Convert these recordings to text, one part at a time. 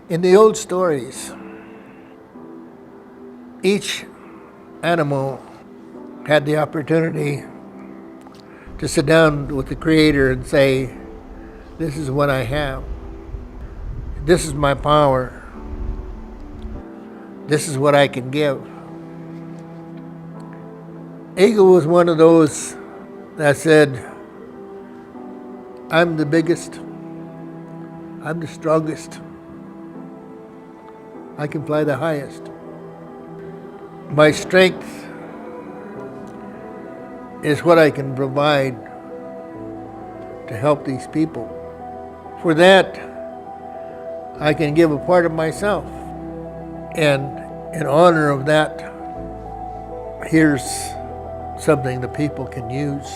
In the old stories, each animal had the opportunity to sit down with the Creator and say, this is what I have. This is my power. This is what I can give. Eagle was one of those that said, I'm the biggest. I'm the strongest. I can fly the highest. My strength is what I can provide to help these people. For that, I can give a part of myself. And in honor of that, here's something the people can use.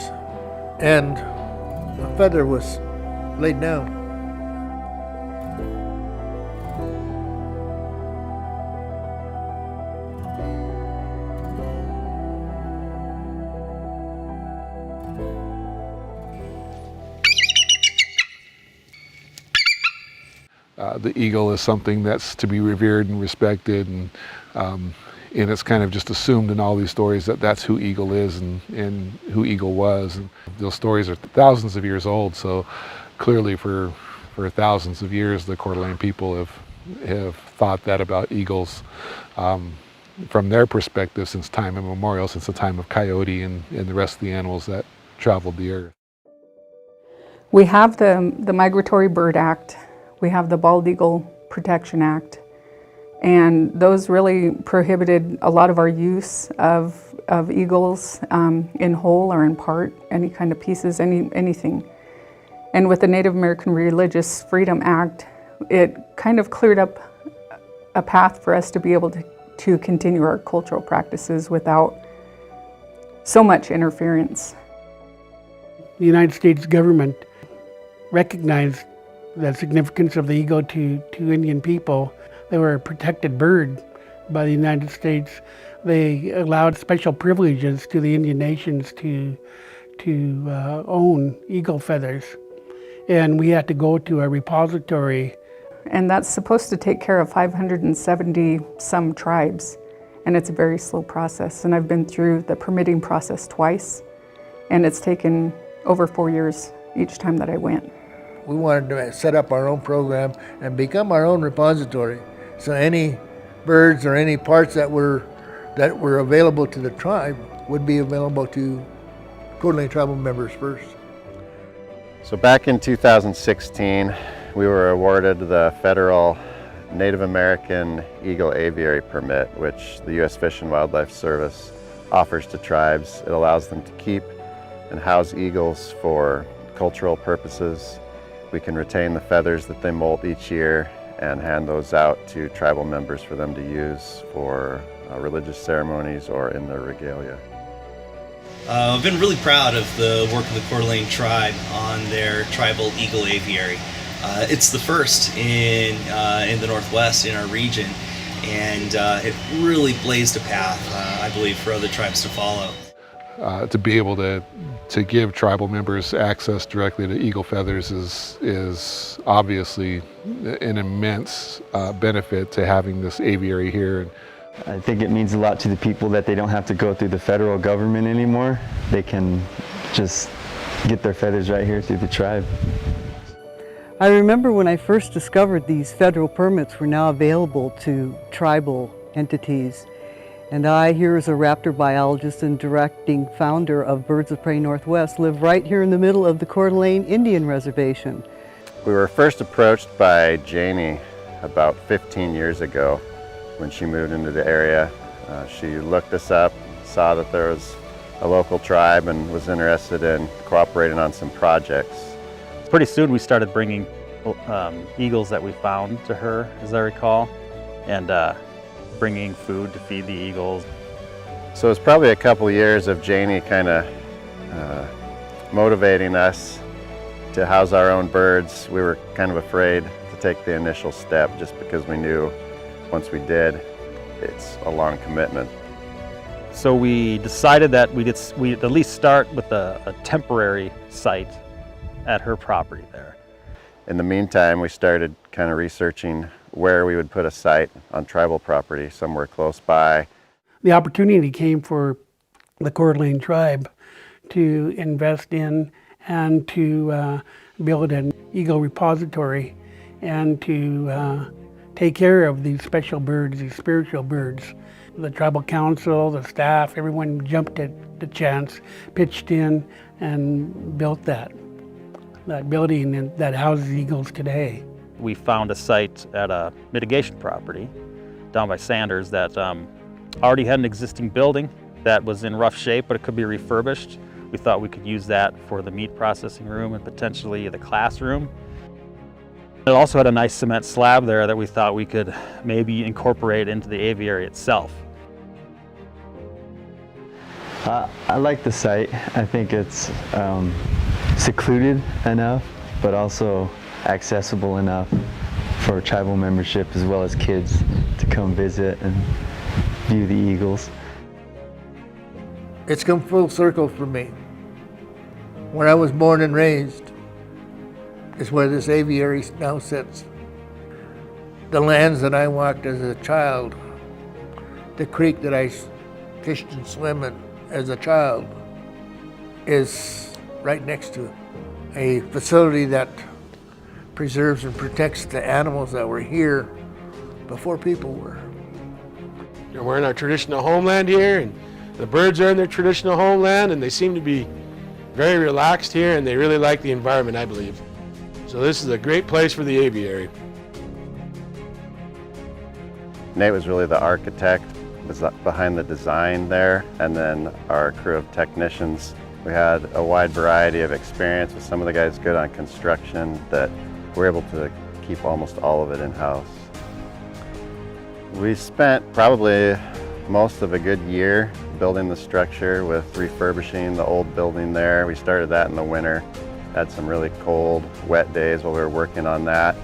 And a feather was laid down. The eagle is something that's to be revered and respected, and it's kind of just assumed in all these stories that that's who Eagle is and who Eagle was. And those stories are thousands of years old, so clearly for thousands of years the Coeur d'Alene people have thought that about eagles from their perspective since time immemorial, since the time of Coyote and the rest of the animals that traveled the earth. We have the Migratory Bird Act. We have the Bald Eagle Protection Act, and those really prohibited a lot of our use of eagles in whole or in part, any kind of pieces, anything. And with the Native American Religious Freedom Act, it kind of cleared up a path for us to be able to continue our cultural practices without so much interference. The United States government recognized the significance of the eagle to Indian people. They were a protected bird by the United States. They allowed special privileges to the Indian nations to own eagle feathers. And we had to go to a repository. And that's supposed to take care of 570 some tribes. And it's a very slow process. And I've been through the permitting process twice. And it's taken over 4 years each time that I went. We wanted to set up our own program and become our own repository. So any birds or any parts that were available to the tribe would be available to Coeur d'Alene tribal members first. So back in 2016, we were awarded the federal Native American Eagle Aviary permit, which the U.S. Fish and Wildlife Service offers to tribes. It allows them to keep and house eagles for cultural purposes. We can retain the feathers that they molt each year and hand those out to tribal members for them to use for religious ceremonies or in their regalia. I've been really proud of the work of the Coeur d'Alene tribe on their tribal eagle aviary. It's the first in the Northwest, in our region, and it really blazed a path, I believe, for other tribes to follow. To be able to give tribal members access directly to eagle feathers is obviously an immense benefit to having this aviary here. I think it means a lot to the people that they don't have to go through the federal government anymore. They can just get their feathers right here through the tribe. I remember when I first discovered these federal permits were now available to tribal entities. And I, here as a raptor biologist and directing founder of Birds of Prey Northwest, live right here in the middle of the Coeur d'Alene Indian Reservation. We were first approached by Janie about 15 years ago when she moved into the area. She looked us up, saw that there was a local tribe and was interested in cooperating on some projects. Pretty soon we started bringing eagles that we found to her, as I recall, and bringing food to feed the eagles. So it was probably a couple years of Janie kind of motivating us to house our own birds. We were kind of afraid to take the initial step just because we knew once we did, it's a long commitment. So we decided that we'd at least start with a temporary site at her property there. In the meantime, we started kind of researching where we would put a site on tribal property somewhere close by. The opportunity came for the Coeur d'Alene tribe to invest in and to build an eagle repository and to take care of these special birds, these spiritual birds. The tribal council, the staff, everyone jumped at the chance, pitched in, and built that building that houses eagles today. We found a site at a mitigation property down by Sanders that already had an existing building that was in rough shape, but it could be refurbished. We thought we could use that for the meat processing room and potentially the classroom. It also had a nice cement slab there that we thought we could maybe incorporate into the aviary itself. I like the site. I think it's secluded enough, but also accessible enough for tribal membership as well as kids to come visit and view the eagles. It's come full circle for me. Where I was born and raised is where this aviary now sits. The lands that I walked as a child, the creek that I fished and swam in as a child, is right next to it. A facility that preserves and protects the animals that were here before people were. We're in our traditional homeland here, and the birds are in their traditional homeland, and they seem to be very relaxed here, and they really like the environment, I believe. So this is a great place for the aviary. Nate was really the architect, was behind the design there, and then our crew of technicians. We had a wide variety of experience with some of the guys good on construction that were able to keep almost all of it in-house. We spent probably most of a good year building the structure with refurbishing the old building there. We started that in the winter, had some really cold, wet days while we were working on that.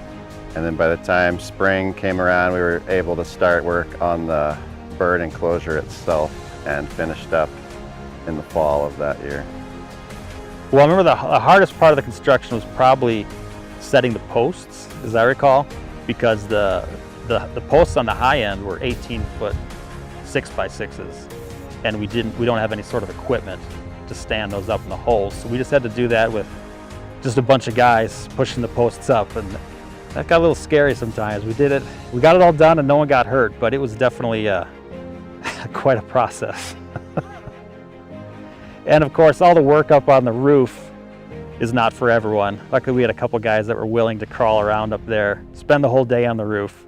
And then by the time spring came around, we were able to start work on the bird enclosure itself and finished up in the fall of that year. Well, I remember the hardest part of the construction was probably setting the posts, as I recall, because the posts on the high end were 18-foot 6x6s, and we don't have any sort of equipment to stand those up in the holes. So we just had to do that with just a bunch of guys pushing the posts up, and that got a little scary sometimes. We did it, we got it all done and no one got hurt, but it was definitely quite a process. And of course, all the work up on the roof is not for everyone. Luckily, we had a couple guys that were willing to crawl around up there, spend the whole day on the roof.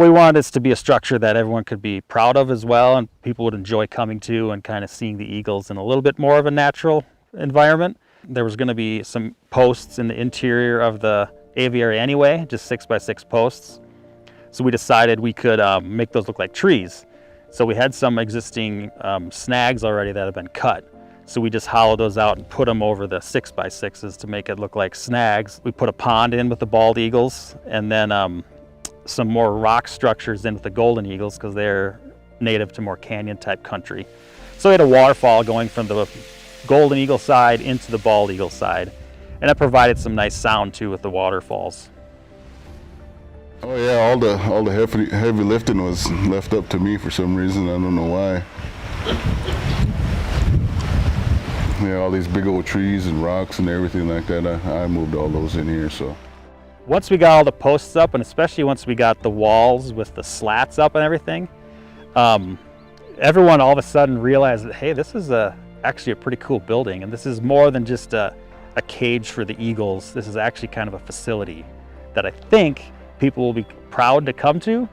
We wanted this to be a structure that everyone could be proud of as well, and people would enjoy coming to and kind of seeing the eagles in a little bit more of a natural environment. There was going to be some posts in the interior of the aviary anyway, just 6x6 posts. So we decided we could make those look like trees. So we had some existing snags already that have been cut. So we just hollowed those out and put them over the 6x6s to make it look like snags. We put a pond in with the bald eagles, and then some more rock structures in with the golden eagles because they're native to more canyon type country. So we had a waterfall going from the golden eagle side into the bald eagle side, and that provided some nice sound too with the waterfalls. Oh yeah, all the heavy lifting was left up to me for some reason. I don't know why. Yeah, all these big old trees and rocks and everything like that. I moved all those in here. So once we got all the posts up, and especially once we got the walls with the slats up and everything, everyone all of a sudden realized that, hey, this is actually a pretty cool building, and this is more than just a cage for the eagles. This is actually kind of a facility that I think people will be proud to come to.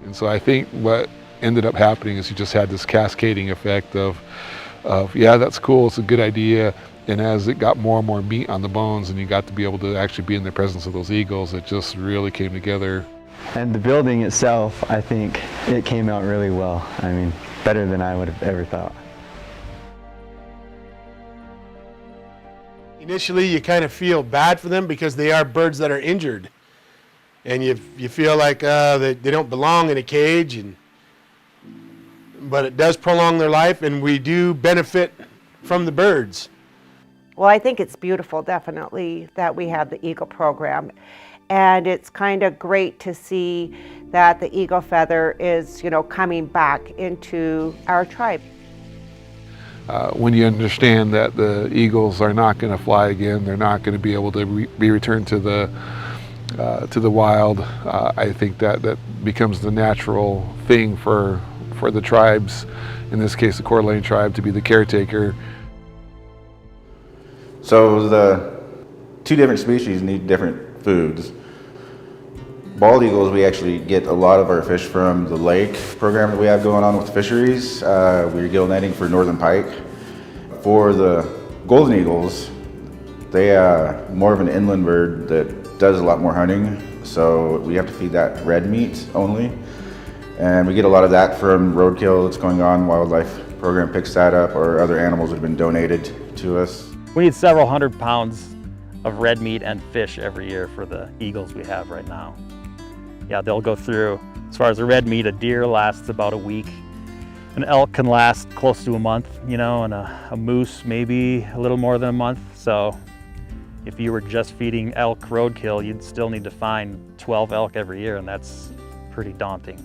And so I think what ended up happening is you just had this cascading effect of yeah, that's cool, it's a good idea. And as it got more and more meat on the bones and you got to be able to actually be in the presence of those eagles, it just really came together. And the building itself, I think it came out really well. I mean, better than I would have ever thought. Initially, you kind of feel bad for them because they are birds that are injured. And you feel like they don't belong in a cage, but it does prolong their life, and we do benefit from the birds. Well, I think it's beautiful, definitely, that we have the Eagle program. And it's kind of great to see that the eagle feather is, coming back into our tribe. When you understand that the eagles are not going to fly again, they're not going to be able to be returned to the wild, I think that becomes the natural thing for the tribes, in this case the Coeur d'Alene tribe, to be the caretaker. So the two different species need different foods. Bald eagles, we actually get a lot of our fish from the lake program that we have going on with fisheries. We're gill netting for northern pike. For the golden eagles, they are more of an inland bird that does a lot more hunting, so we have to feed that red meat only. And we get a lot of that from roadkill that's going on. Wildlife program picks that up, or other animals that have been donated to us. We need several hundred pounds of red meat and fish every year for the eagles we have right now. Yeah, they'll go through, as far as the red meat, a deer lasts about a week. An elk can last close to a month, and a moose maybe a little more than a month. So if you were just feeding elk roadkill, you'd still need to find 12 elk every year, and that's pretty daunting.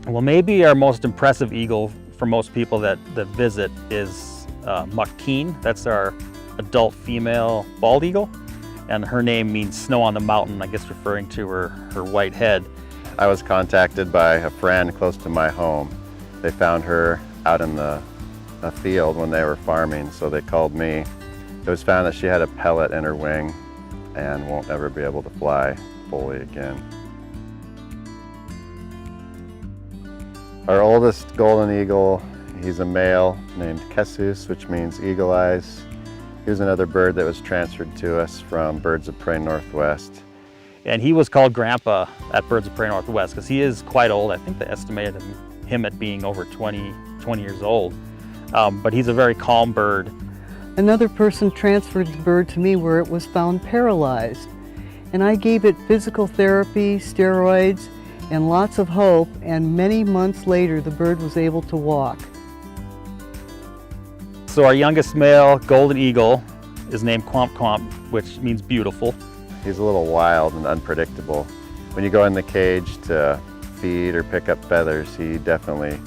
Well, maybe our most impressive eagle for most people that visit is Muckteen. That's our adult female bald eagle. And her name means snow on the mountain, I guess referring to her white head. I was contacted by a friend close to my home. They found her out in a field when they were farming, so they called me. It was found that she had a pellet in her wing and won't ever be able to fly fully again. Our oldest golden eagle, he's a male named Jesus, which means eagle eyes. He was another bird that was transferred to us from Birds of Prey Northwest. And he was called Grandpa at Birds of Prey Northwest because he is quite old. I think they estimated him at being over 20 years old. But he's a very calm bird. Another person transferred the bird to me where it was found paralyzed. And I gave it physical therapy, steroids, and lots of hope, and many months later the bird was able to walk. So our youngest male golden eagle is named Quamp Quamp, which means beautiful. He's a little wild and unpredictable. When you go in the cage to feed or pick up feathers, he definitely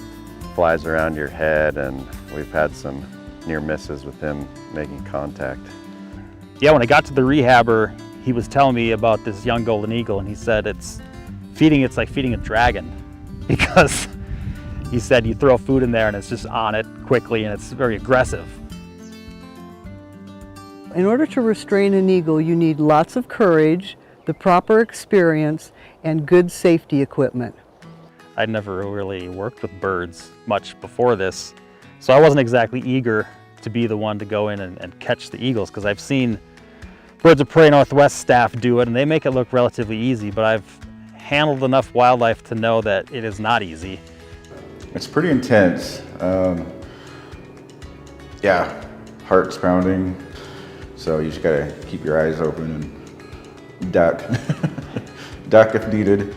flies around your head, and we've had some near misses with him making contact. Yeah, when I got to the rehabber, he was telling me about this young golden eagle, and he said it's like feeding a dragon, because he said you throw food in there and it's just on it quickly, and it's very aggressive. In order to restrain an eagle, you need lots of courage, the proper experience, and good safety equipment. I'd never really worked with birds much before this, so I wasn't exactly eager to be the one to go in and catch the eagles, because I've seen Birds of Prey Northwest staff do it and they make it look relatively easy, but I've handled enough wildlife to know that it is not easy. It's pretty intense. Yeah, heart's pounding. So you just gotta keep your eyes open and duck. Duck if needed.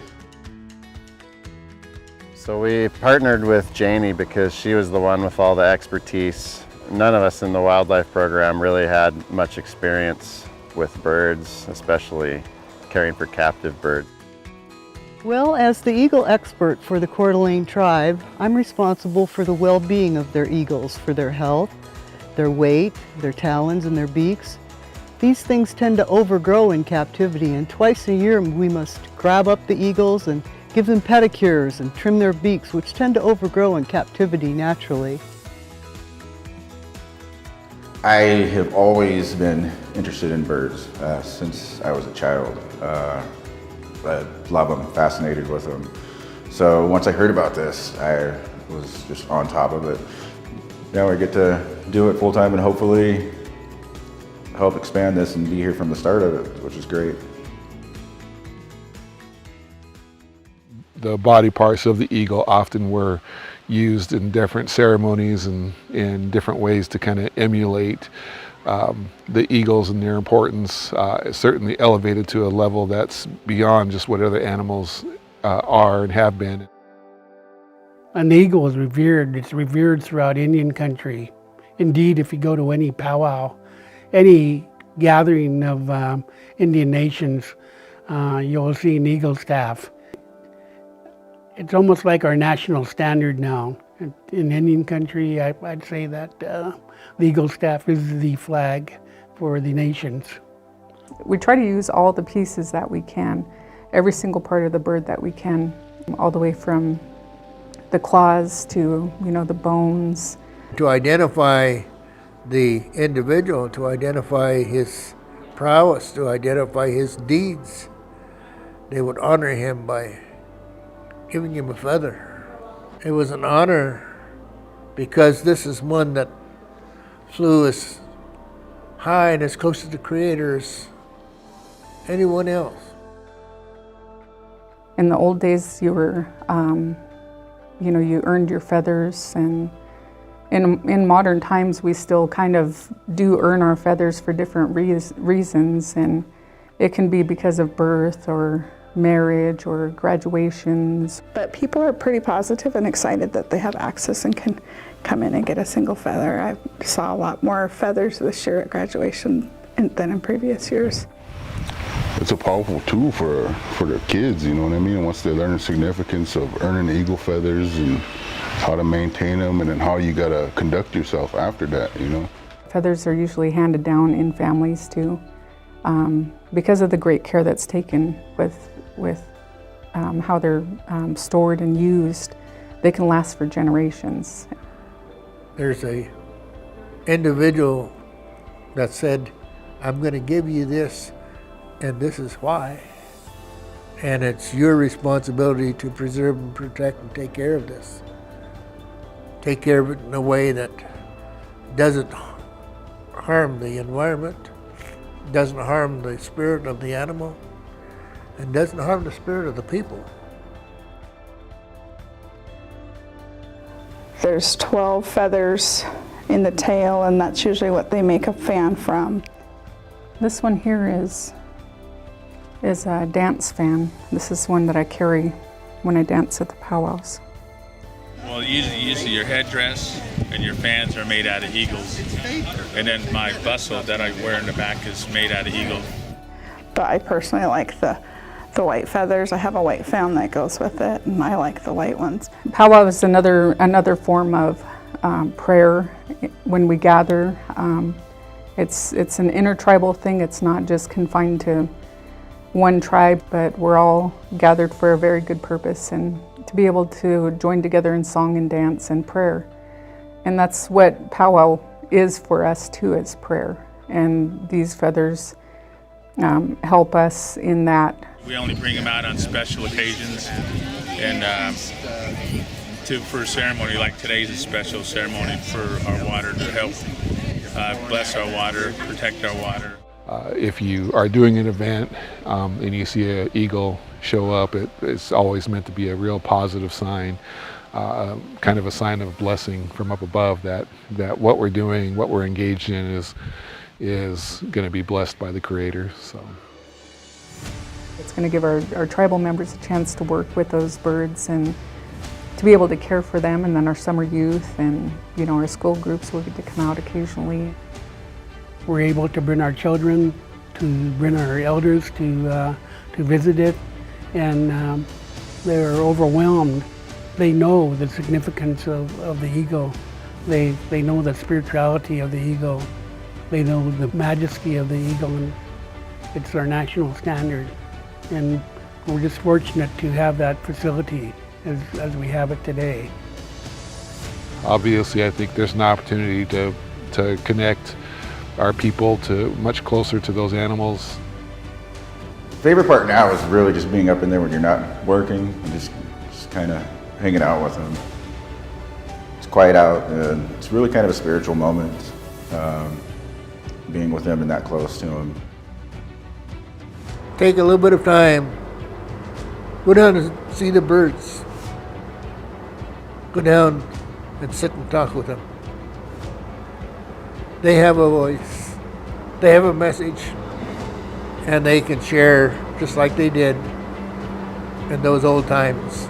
So we partnered with Janie because she was the one with all the expertise. None of us in the wildlife program really had much experience with birds, especially caring for captive birds. Well, as the eagle expert for the Coeur d'Alene tribe, I'm responsible for the well-being of their eagles, for their health, their weight, their talons, and their beaks. These things tend to overgrow in captivity, and twice a year we must grab up the eagles and give them pedicures and trim their beaks, which tend to overgrow in captivity naturally. I have always been interested in birds since I was a child. I love them, fascinated with them. So once I heard about this, I was just on top of it. Now I get to do it full time and hopefully help expand this and be here from the start of it, which is great. The body parts of the eagle often were used in different ceremonies and in different ways to kind of emulate the eagles and their importance, certainly elevated to a level that's beyond just what other animals are and have been. An eagle is revered. It's revered throughout Indian country. Indeed, if you go to any powwow, any gathering of Indian nations, you'll see an eagle staff. It's almost like our national standard now. In Indian country, I'd say that the eagle staff is the flag for the nations. We try to use all the pieces that we can, every single part of the bird that we can, all the way from the claws to, the bones. To identify the individual, to identify his prowess, to identify his deeds, they would honor him by giving him a feather. It was an honor because this is one that flew as high and as close to the Creator as anyone else. In the old days, you were, you earned your feathers, and in modern times, we still kind of do earn our feathers for different reasons, and it can be because of birth or marriage or graduations. But people are pretty positive and excited that they have access and can come in and get a single feather. I saw a lot more feathers this year at graduation than in previous years. It's a powerful tool for the kids, you know what I mean? Once they learn the significance of earning eagle feathers and how to maintain them, and then how you gotta conduct yourself after that, Feathers are usually handed down in families too, because of the great care that's taken with how they're stored and used. They can last for generations. There's a individual that said, I'm going to give you this, and this is why. And it's your responsibility to preserve and protect and take care of this. Take care of it in a way that doesn't harm the environment, doesn't harm the spirit of the animal, and doesn't harm the spirit of the people. There's 12 feathers in the tail, and that's usually what they make a fan from. This one here is a dance fan. This is one that I carry when I dance at the powwows. Well, usually your headdress and your fans are made out of eagles. And then my bustle that I wear in the back is made out of eagle. But I personally like the white feathers. I have a white fan that goes with it, and I like the white ones. Powwow is another form of prayer when we gather. It's an intertribal thing. It's not just confined to one tribe, but we're all gathered for a very good purpose, and to be able to join together in song and dance and prayer. And that's what powwow is for us too, is prayer. And these feathers help us in that. We only bring them out on special occasions, and for a ceremony like today's a special ceremony for our water to help bless our water, protect our water. If you are doing an event and you see an eagle show up, it's always meant to be a real positive sign, kind of a sign of blessing from up above that what we're doing, what we're engaged in is going to be blessed by the Creator. So it's going to give our tribal members a chance to work with those birds and to be able to care for them, and then our summer youth and our school groups will get to come out occasionally. We're able to bring our children, to bring our elders to visit it, and they're overwhelmed. They know the significance of the eagle. They know the spirituality of the eagle. They know the majesty of the eagle, and it's our national standard. And we're just fortunate to have that facility as we have it today. Obviously, I think there's an opportunity to connect our people to much closer to those animals. Favorite part now is really just being up in there when you're not working and just kind of hanging out with them. It's quiet out, and it's really kind of a spiritual moment, being with them and that close to them. Take a little bit of time, go down and see the birds. Go down and sit and talk with them. They have a voice, they have a message, and they can share just like they did in those old times.